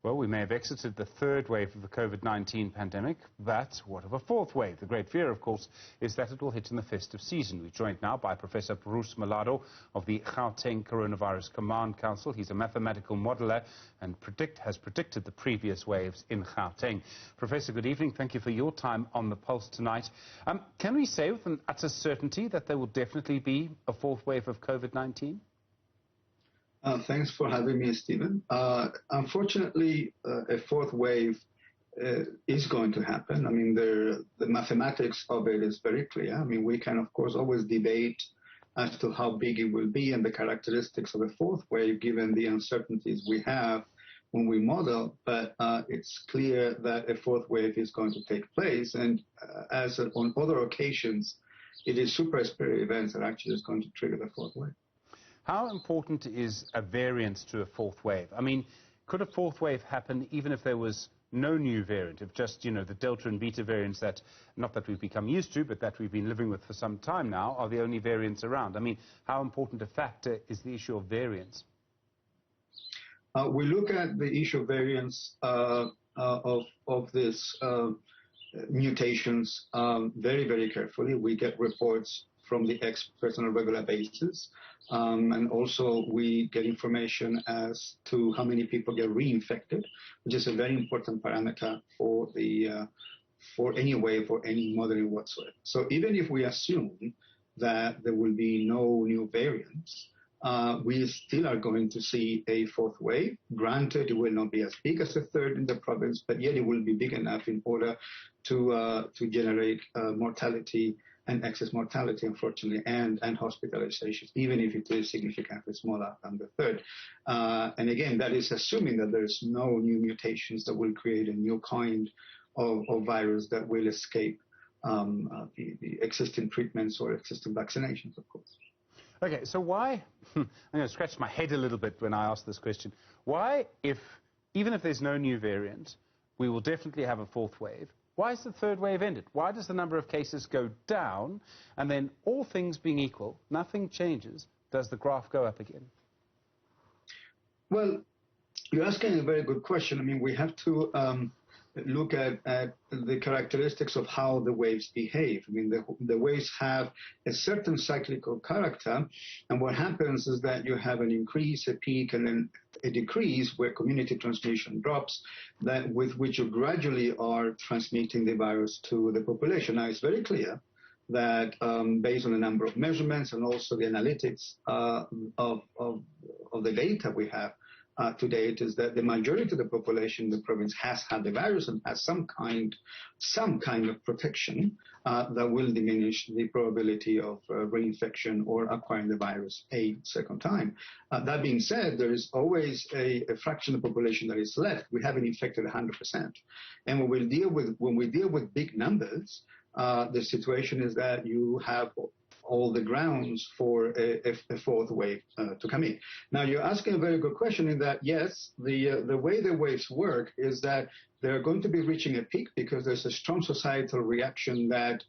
Well, we may have exited the third wave of the Covid-19 pandemic, but what of a fourth wave? The great fear, of course, is that it will hit in the festive season. We're joined now by Professor Bruce Mellado of the Gauteng Coronavirus Command Council. He's a mathematical modeler and has predicted the previous waves in Gauteng. Professor, good evening. Thank you for your time on the Pulse tonight. Can we say with an utter certainty that there will definitely be a fourth wave of Covid-19? Thanks for having me, Stephen. Unfortunately, a fourth wave is going to happen. I mean, the mathematics of it is very clear. I mean, we can, of course, always debate as to how big it will be and the characteristics of a fourth wave, given the uncertainties we have when we model. But it's clear that a fourth wave is going to take place. And as on other occasions, it is super spreader events that actually is going to trigger the fourth wave. How important is a variance to a fourth wave? I mean, could a fourth wave happen even if there was no new variant, if just, the Delta and Beta variants that, not that we've become used to, but that we've been living with for some time now, are the only variants around? I mean, how important a factor is the issue of variance? We look at the issue of variance of this mutations very, very carefully. We get reports from the experts on a regular basis. And also we get information as to how many people get reinfected, which is a very important parameter for any wave or any modeling whatsoever. So even if we assume that there will be no new variants, we still are going to see a fourth wave. Granted, it will not be as big as the third in the province, but yet it will be big enough in order to generate mortality and excess mortality, unfortunately, and hospitalizations, even if it is significantly smaller than the third. And again, that is assuming that there's no new mutations that will create a new kind of virus that will escape the existing treatments or existing vaccinations, of course. Okay, so why, I'm going to scratch my head a little bit when I ask this question, why, even if there's no new variant, we will definitely have a fourth wave, why is the third wave ended? Why does the number of cases go down, and then all things being equal, nothing changes, does the graph go up again? Well, you're asking a very good question. I mean, we have to look at the characteristics of how the waves behave. I mean, the waves have a certain cyclical character, and what happens is that you have an increase, a peak, and then a decrease where community transmission drops, that with which you gradually are transmitting the virus to the population. Now, it's very clear that based on the number of measurements and also the analytics of the data we have to date, is that the majority of the population in the province has had the virus and has some kind of protection that will diminish the probability of reinfection or acquiring the virus a second time. That being said, there is always a fraction of the population that is left. We haven't infected 100%. And when we deal with big numbers, the situation is that you have all the grounds for a fourth wave to come in. Now, you're asking a very good question in that, yes, the way the waves work is that they're going to be reaching a peak because there's a strong societal reaction that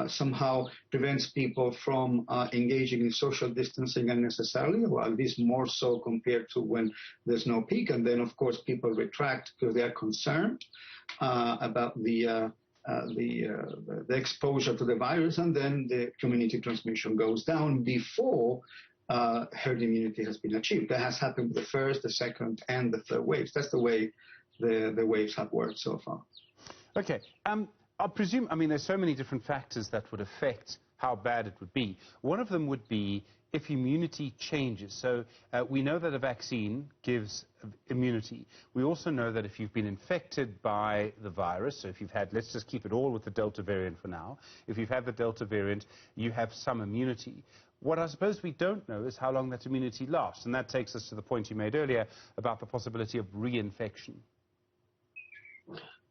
somehow prevents people from engaging in social distancing unnecessarily, or at least more so compared to when there's no peak. And then, of course, people retract because they are concerned about the exposure to the virus, and then the community transmission goes down before herd immunity has been achieved. That has happened with the first, the second, and the third waves. That's the way the waves have worked so far. Okay. I presume, there's so many different factors that would affect how bad it would be. One of them would be if immunity changes. So we know that a vaccine gives immunity. We also know that if you've been infected by the virus, so if you've had, let's just keep it all with the Delta variant for now, if you've had the Delta variant, you have some immunity. What I suppose we don't know is how long that immunity lasts, and that takes us to the point you made earlier about the possibility of reinfection.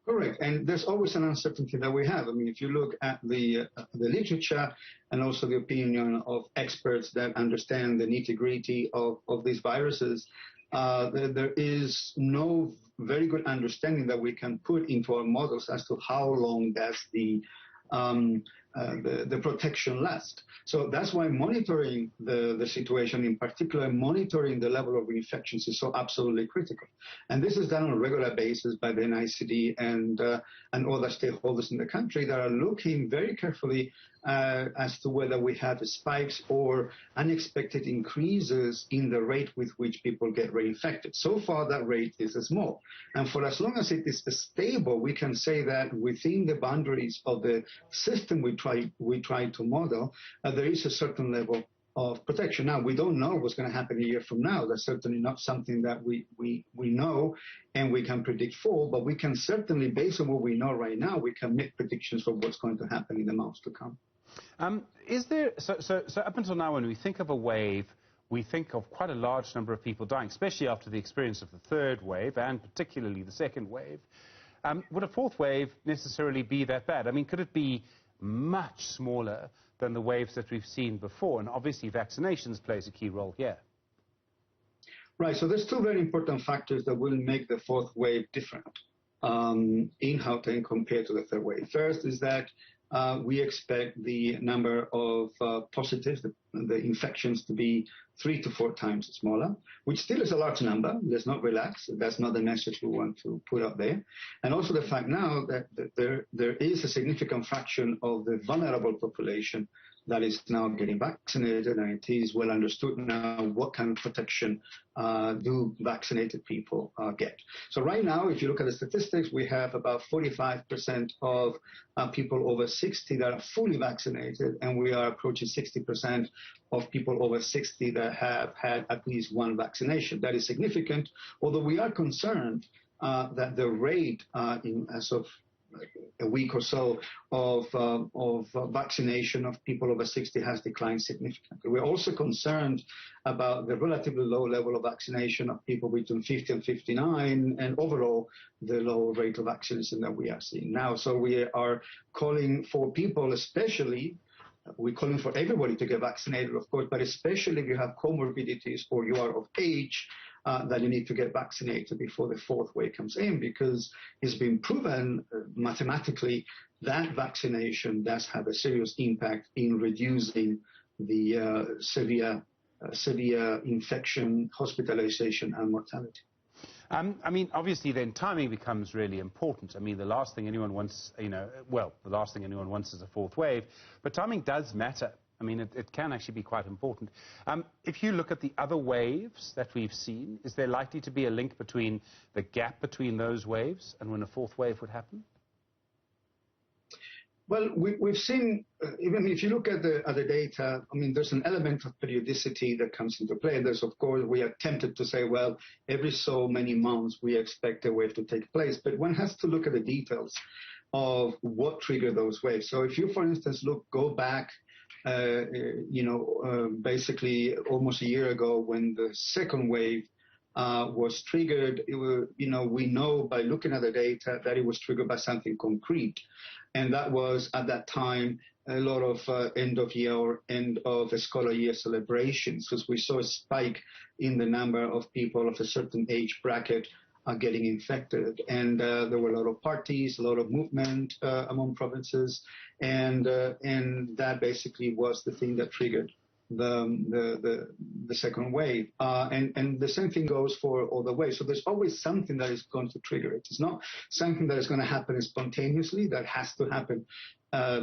Correct, and there's always an uncertainty that we have. I mean, if you look at the literature and also the opinion of experts that understand the nitty-gritty of these viruses, there is no very good understanding that we can put into our models as to how long does the the protection last. So that's why monitoring the situation, in particular monitoring the level of infections, is so absolutely critical. And this is done on a regular basis by the NICD and other stakeholders in the country that are looking very carefully as to whether we have spikes or unexpected increases in the rate with which people get reinfected. So far, that rate is small. And for as long as it is stable, we can say that within the boundaries of the system we try to model, there is a certain level of protection. Now, we don't know what's going to happen a year from now. That's certainly not something that we know and we can predict for, but we can certainly, based on what we know right now, we can make predictions for what's going to happen in the months to come. Is there, so up until now, when we think of a wave, we think of quite a large number of people dying, especially after the experience of the third wave and particularly the second wave. Would a fourth wave necessarily be that bad? I mean, could it be much smaller than the waves that we've seen before? And obviously vaccinations plays a key role here. Right, so there's two very important factors that will make the fourth wave different in Gauteng compared to the third wave. First is that we expect the number of positives, the infections, to be 3 to 4 times smaller, which still is a large number. Let's not relax. That's not the message we want to put out there. And also the fact now that there is a significant fraction of the vulnerable population that is now getting vaccinated, and it is well understood now what kind of protection do vaccinated people get. So right now, if you look at the statistics, we have about 45% of people over 60 that are fully vaccinated, and we are approaching 60% of people over 60 that have had at least one vaccination. That is significant, although we are concerned that the rate as of a week or so of vaccination of people over 60 has declined significantly. We're also concerned about the relatively low level of vaccination of people between 50 and 59, and overall the low rate of vaccination that we are seeing now. So we are calling for people, especially, we're calling for everybody to get vaccinated, of course, but especially if you have comorbidities or you are of age, that you need to get vaccinated before the fourth wave comes in, because it's been proven mathematically that vaccination does have a serious impact in reducing the severe infection, hospitalization, and mortality. I mean, obviously, then timing becomes really important. I mean, the last thing anyone wants, the last thing anyone wants is a fourth wave, but timing does matter. I mean, it can actually be quite important. If you look at the other waves that we've seen, is there likely to be a link between the gap between those waves and when a fourth wave would happen? Well, we've seen, even if you look at the data, I mean, there's an element of periodicity that comes into play. There's, of course, we are tempted to say, well, every so many months we expect a wave to take place. But one has to look at the details of what triggered those waves. So if you, for instance, go back, basically almost a year ago when the second wave was triggered, we know by looking at the data that it was triggered by something concrete. And that was, at that time, a lot of end of year or end of scholar year celebrations, because we saw a spike in the number of people of a certain age bracket getting infected. And there were a lot of parties, a lot of movement among provinces. And that basically was the thing that triggered the second wave. And the same thing goes for other waves. So there's always something that is going to trigger it. It's not something that is going to happen spontaneously. That has to happen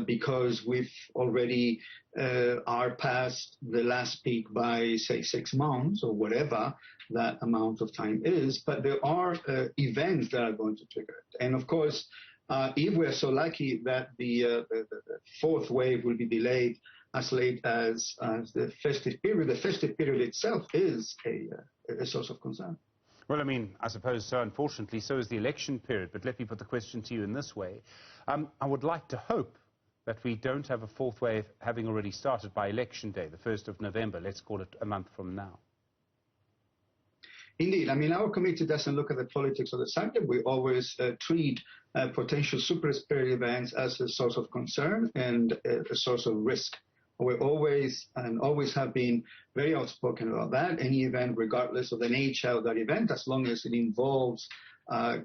because we've already are past the last peak by, say, 6 months or whatever that amount of time is. But there are events that are going to trigger it. And of course, if we're so lucky that the fourth wave will be delayed as late as the festive period itself is a source of concern. Well, I mean, I suppose so, unfortunately, so is the election period. But let me put the question to you in this way. I would like to hope that we don't have a fourth wave having already started by election day, the 1st of November. Let's call it a month from now. Indeed. I mean, our committee doesn't look at the politics of the subject. We always treat potential super spread events as a source of concern and a source of risk. We always have been very outspoken about that. Any event, regardless of the nature of that event, as long as it involves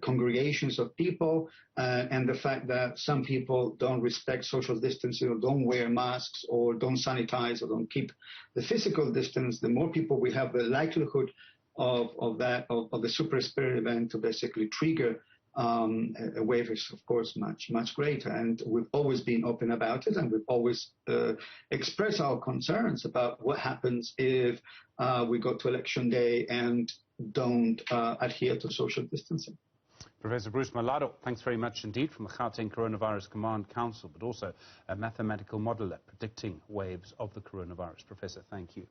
congregations of people, and the fact that some people don't respect social distancing or don't wear masks or don't sanitize or don't keep the physical distance, the more people we have, the likelihood of the super spreader event to basically trigger a wave is, of course, much greater. And we've always been open about it, and we've always expressed our concerns about what happens if we go to election day and don't adhere to social distancing. Professor Bruce Mellado, thanks very much indeed, from the Gauteng Coronavirus Command Council, but also a mathematical modeler predicting waves of the coronavirus. Professor, thank you.